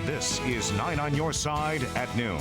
This is 9 on your side at noon.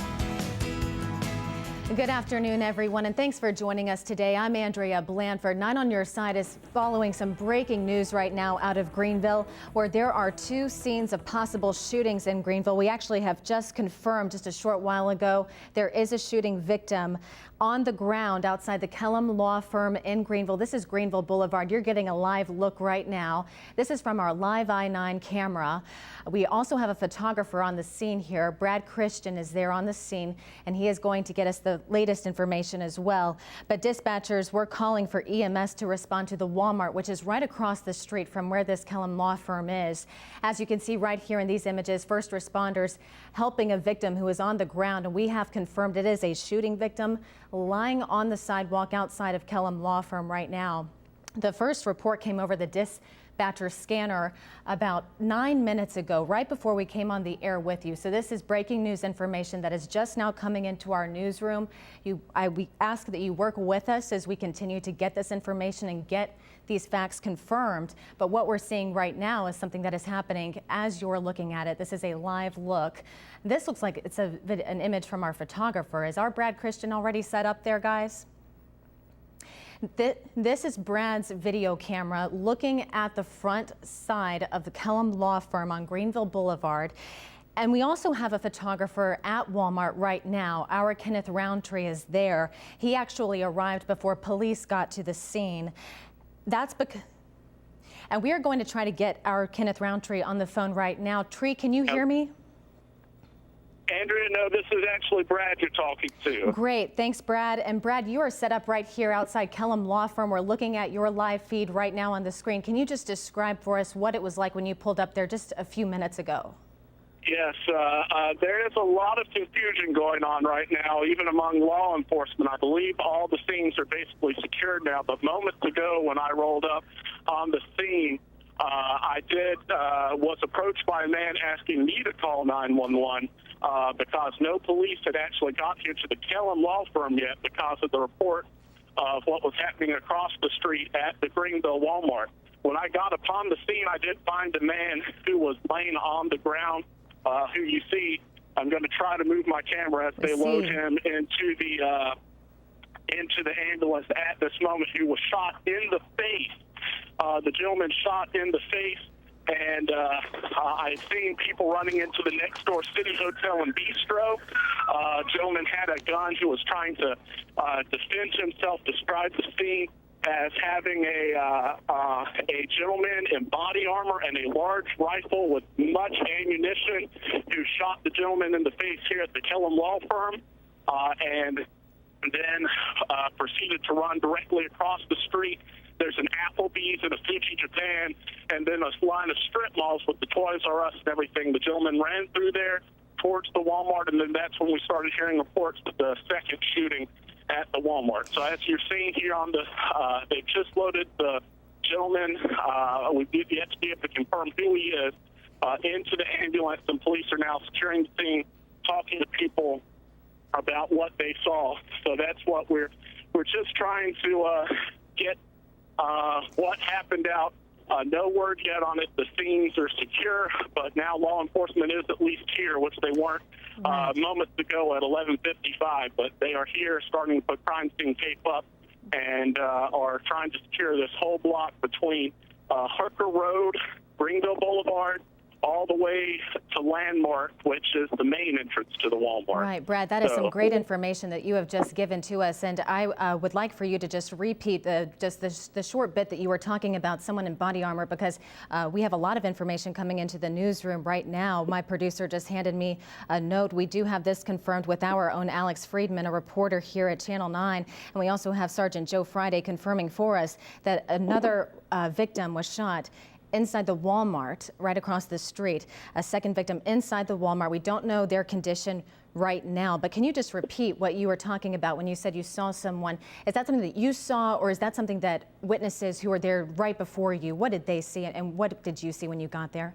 Good afternoon, everyone, and thanks for joining us today. I'm Andrea Blanford. 9 on your side is following some breaking news right now out of Greenville, where there are two scenes of possible shootings in Greenville. We actually have just confirmed just a short while ago there is a shooting victim on the ground outside the Kellum Law Firm in Greenville. This is Greenville Boulevard. You're getting a live look right now. This is from our live I-9 camera. We also have a photographer on the scene here. Brad Christian is there on the scene, and he is going to get us the latest information as well. But dispatchers were calling for EMS to respond to the Walmart, which is right across the street from where this Kellum Law Firm is. As you can see right here in these images, first responders helping a victim who is on the ground, and we have confirmed it is a shooting victim lying on the sidewalk outside of Kellum Law Firm right now. The first report came over the dispatcher scanner about 9 minutes ago, right before we came on the air with you. So this is breaking news information that is just now coming into our newsroom. We ask that you work with us as we continue to get this information and get these facts confirmed. But what we're seeing right now is something that is happening as you're looking at it. This is a live look. This looks like it's an image from our photographer. Is our Brad Christian already set up there, guys? This is Brad's video camera looking at the front side of the Kellum Law Firm on Greenville Boulevard. And we also have a photographer at Walmart right now. Our Kenneth Roundtree is there. He actually arrived before police got to the scene. That's because, and we are going to try to get our Kenneth Roundtree on the phone right now. Tree, can you hear me? Andrea, no, this is actually Brad you're talking to. Great. Thanks, Brad. And Brad, you are set up right here outside Kellum Law Firm. We're looking at your live feed right now on the screen. Can you just describe for us what it was like when you pulled up there just a few minutes ago? Yes, there is a lot of confusion going on right now, even among law enforcement. I believe all the scenes are basically secured now, but moments ago when I rolled up on the scene, I was approached by a man asking me to call 911 because no police had actually got here to the Kellum Law Firm yet because of the report of what was happening across the street at the Greenville Walmart. When I got upon the scene, I did find a man who was laying on the ground, who you see. I'm going to try to move my camera as they load him into the ambulance at this moment. He was shot in the face. The gentleman shot in the face, and I've seen people running into the next door City Hotel and Bistro. Gentleman had a gun who was trying to defend himself. Described the scene as having a gentleman in body armor and a large rifle with much ammunition who shot the gentleman in the face here at the Kellum Law Firm, and then proceeded to run directly across the street. There's an Applebee's and a Fuji Japan, and then a line of strip malls with the Toys R Us and everything. The gentleman ran through there towards the Walmart, and then that's when we started hearing reports of the second shooting at the Walmart. So as you're seeing here on the, they just loaded the gentleman. We've yet to be able to confirm who he is into the ambulance, and police are now securing the scene, talking to people about what they saw. So that's what we're just trying to get what happened out. No word yet on it. The scenes are secure, but now law enforcement is at least here, which they weren't moments ago at 11:55. But they are here, starting to put crime scene tape up, and are trying to secure this whole block between Harker Road, Greenville Boulevard, all the way to Landmark, which is the main entrance to the Walmart. Right, Brad, that is some great information that you have just given to us, and I would like for you to just repeat the short bit that you were talking about someone in body armor, because we have a lot of information coming into the newsroom right now. My producer just handed me a note. We do have this confirmed with our own Alex Friedman, a reporter here at Channel 9, and we also have Sergeant Joe Friday confirming for us that another victim was shot inside the Walmart right across the street. A second victim inside the Walmart. We don't know their condition right now, but can you just repeat what you were talking about when you said you saw someone? Is that something that you saw, or is that something that witnesses who were there right before you, what did they see, and what did you see when you got there?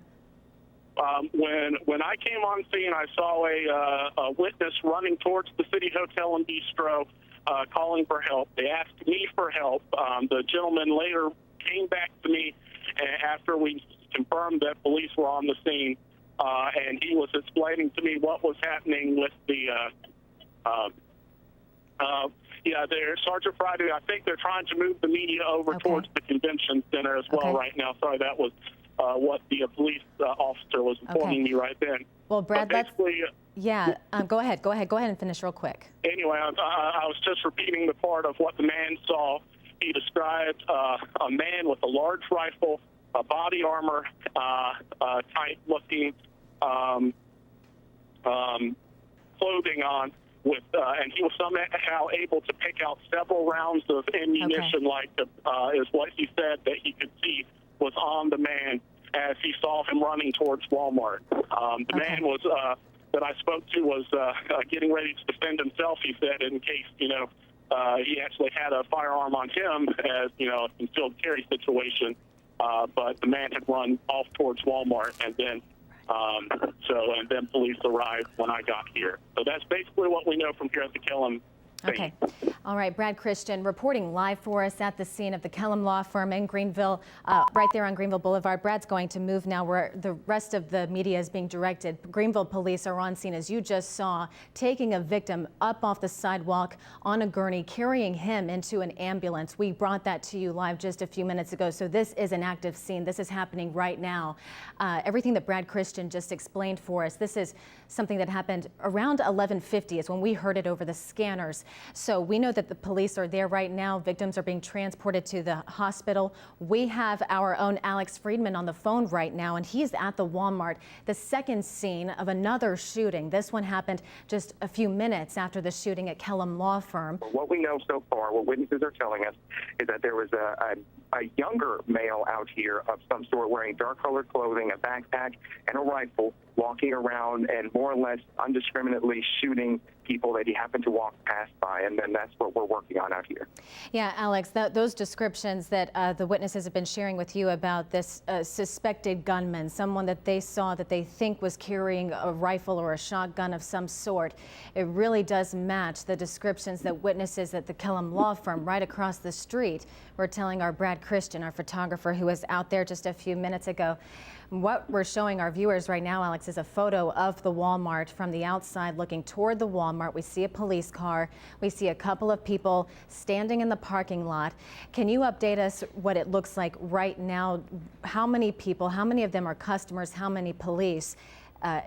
When I came on scene, I saw a witness running towards the City Hotel and Bistro, calling for help. They asked me for help. The gentleman later came back to me after we confirmed that police were on the scene and he was explaining to me what was happening with the Sergeant Friday. I think they're trying to move the media over towards the convention center as well right now. Sorry, that was what the police officer was informing me right then. Well, Brad, go ahead and finish real quick. Anyway, I was just repeating the part of what the man saw. He described a man with a large rifle, a body armor type looking clothing on, with and he was somehow able to pick out several rounds of ammunition, is what he said that he could see was on the man as he saw him running towards Walmart. The man was that I spoke to was getting ready to defend himself. He said, in case he actually had a firearm on him, as a concealed carry situation. But the man had run off towards Walmart, and then police arrived when I got here. So that's basically what we know from here at the Kellum. Okay. All right. Brad Christian reporting live for us at the scene of the Kellum Law Firm in Greenville, right there on Greenville Boulevard. Brad's going to move now where the rest of the media is being directed. Greenville police are on scene, as you just saw, taking a victim up off the sidewalk on a gurney, carrying him into an ambulance. We brought that to you live just a few minutes ago. So this is an active scene. This is happening right now. Everything that Brad Christian just explained for us, this is something that happened around 11:50 is when we heard it over the scanners. So we know that the police are there right now. Victims are being transported to the hospital. We have our own Alex Friedman on the phone right now, and he's at the Walmart, the second scene of another shooting. This one happened just a few minutes after the shooting at Kellum Law Firm. What we know so far, what witnesses are telling us, is that there was a younger male out here of some sort wearing dark-colored clothing, a backpack, and a rifle, walking around and more or less indiscriminately shooting people that he happened to walk past by, and then that's what we're working on out here. Yeah, Alex, those descriptions that the witnesses have been sharing with you about this suspected gunman, someone that they saw that they think was carrying a rifle or a shotgun of some sort, it really does match the descriptions that witnesses at the Kellum Law Firm right across the street were telling our Brad Christian, our photographer, who was out there just a few minutes ago. What we're showing our viewers right now, Alex, is a photo of the Walmart from the outside looking toward the Walmart. We see a police car. We see a couple of people standing in the parking lot. Can you update us what it looks like right now? How many people, how many of them are customers, how many police?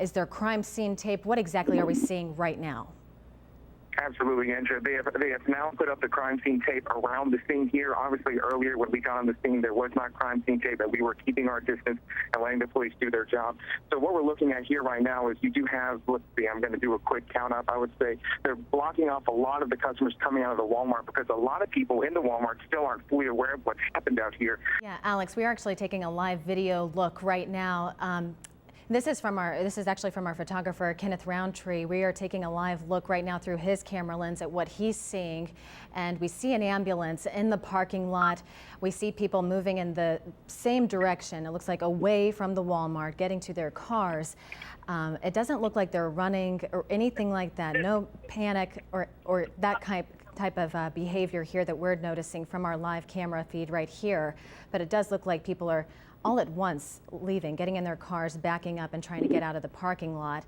Is there crime scene tape? What exactly are we seeing right now? Absolutely, Andrea. They have now put up the crime scene tape around the scene here. Obviously, earlier when we got on the scene, there was not crime scene tape, and we were keeping our distance and letting the police do their job. So what we're looking at here right now is you do have, let's see, I'm going to do a quick count up. I would say they're blocking off a lot of the customers coming out of the Walmart because a lot of people in the Walmart still aren't fully aware of what's happened out here. Yeah, Alex, we are actually taking a live video look right now. This is actually from our photographer, Kenneth Roundtree. We are taking a live look right now through his camera lens at what he's seeing. And we see an ambulance in the parking lot. We see people moving in the same direction. It looks like away from the Walmart, getting to their cars. It doesn't look like they're running or anything like that. No panic or that type of behavior here that we're noticing from our live camera feed right here. But it does look like people are all at once leaving, getting in their cars, backing up and trying to get out of the parking lot.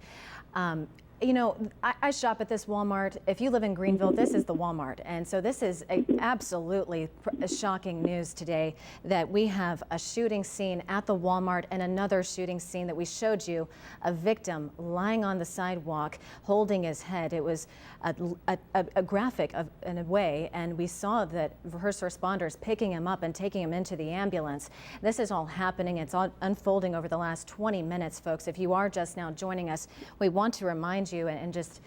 You know, I shop at this Walmart. If you live in Greenville, this is the Walmart. And so this is absolutely shocking news today that we have a shooting scene at the Walmart and another shooting scene that we showed you, a victim lying on the sidewalk holding his head. It was a graphic in a way, and we saw that first responders picking him up and taking him into the ambulance. This is all happening. It's all unfolding over the last 20 minutes, folks. If you are just now joining us, we want to remind you and just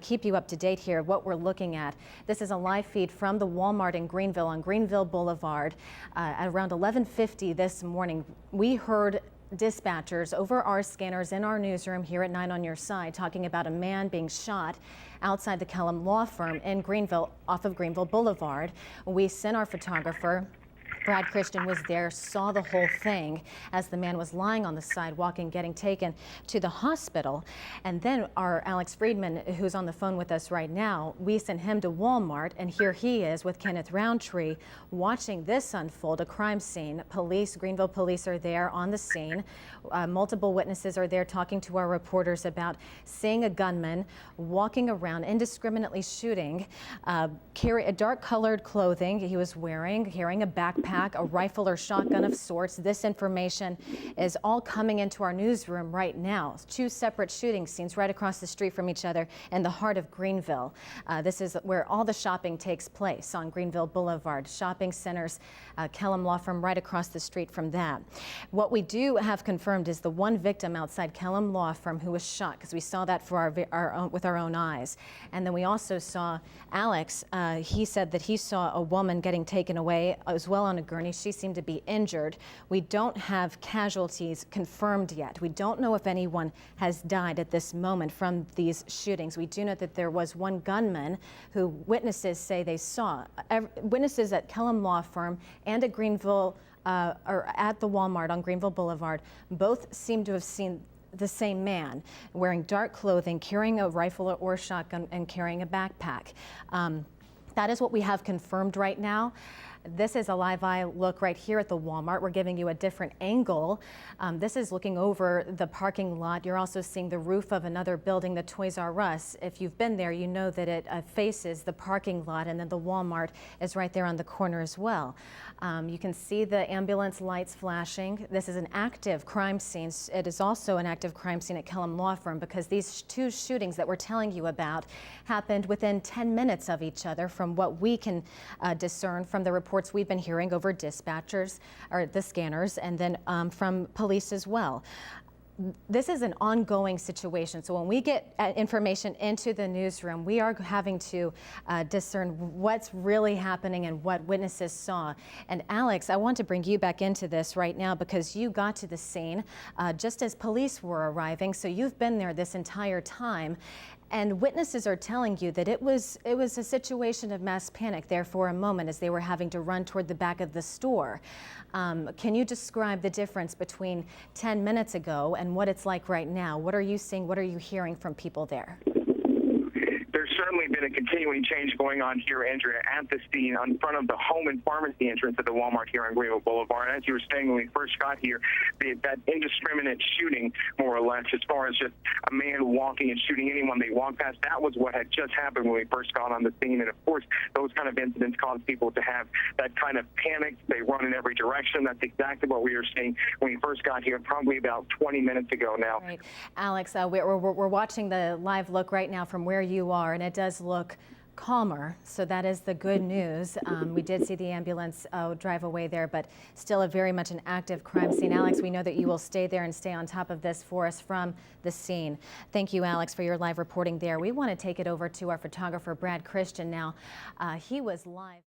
keep you up to date here what we're looking at. This is a live feed from the Walmart in Greenville on Greenville Boulevard. At around 11:50 this morning, we heard dispatchers over our scanners in our newsroom here at 9 on Your Side talking about a man being shot outside the Kellum Law Firm in Greenville off of Greenville Boulevard. We sent our photographer Brad Christian was there, saw the whole thing as the man was lying on the sidewalk and getting taken to the hospital. And then our Alex Friedman, who's on the phone with us right now, we sent him to Walmart, and here he is with Kenneth Roundtree watching this unfold, a crime scene. Greenville police are there on the scene. Multiple witnesses are there talking to our reporters about seeing a gunman walking around indiscriminately shooting, a dark-colored clothing he was wearing, carrying a backpack, a rifle or shotgun of sorts. This information is all coming into our newsroom right now. Two separate shooting scenes right across the street from each other in the heart of Greenville. This is where all the shopping takes place, on Greenville Boulevard. Shopping centers, Kellum Law Firm right across the street from that. What we do have confirmed is the one victim outside Kellum Law Firm who was shot, because we saw that with our own eyes. And then we also saw Alex. He said that he saw a woman getting taken away as well on a gurney. She seemed to be injured. We don't have casualties confirmed yet. We don't know if anyone has died at this moment from these shootings. We do know that there was one gunman who witnesses say they saw. Witnesses at Kellum Law Firm and at Greenville, or at the Walmart on Greenville Boulevard, both seem to have seen the same man wearing dark clothing, carrying a rifle or shotgun, and carrying a backpack. That is what we have confirmed right now. This is a live eye look right here at the Walmart. We're giving you a different angle. This is looking over the parking lot. You're also seeing the roof of another building, the Toys R Us. If you've been there, you know that it faces the parking lot, and then the Walmart is right there on the corner as well. You can see the ambulance lights flashing. This is an active crime scene. It is also an active crime scene at Kellum Law Firm, because these two shootings that we're telling you about happened within 10 minutes of each other, from what we can discern from the reports we've been hearing over dispatchers, or the scanners, and then from police as well. This is an ongoing situation. So when we get information into the newsroom, we are having to discern what's really happening and what witnesses saw. And Alex, I want to bring you back into this right now, because you got to the scene just as police were arriving. So you've been there this entire time. And witnesses are telling you that it was a situation of mass panic there for a moment as they were having to run toward the back of the store. Can you describe the difference between 10 minutes ago and what it's like right now? What are you seeing? What are you hearing from people there? There's certainly been a continuing change going on here, Andrea, at the scene in front of the home and pharmacy entrance at the Walmart here on Greenville Boulevard. As you were saying when we first got here, that indiscriminate shooting, more or less, as far as just a man walking and shooting anyone they walk past, that was what had just happened when we first got on the scene. And of course, those kind of incidents cause people to have that kind of panic. They run in every direction. That's exactly what we were seeing when we first got here, probably about 20 minutes ago now. Right. Alex, we're watching the live look right now from where you are, and it does look calmer, so that is the good news. We did see the ambulance drive away there, but still very much an active crime scene. Alex, we know that you will stay there and stay on top of this for us from the scene. Thank you, Alex, for your live reporting there. We want to take it over to our photographer, Brad Christian now. He was live.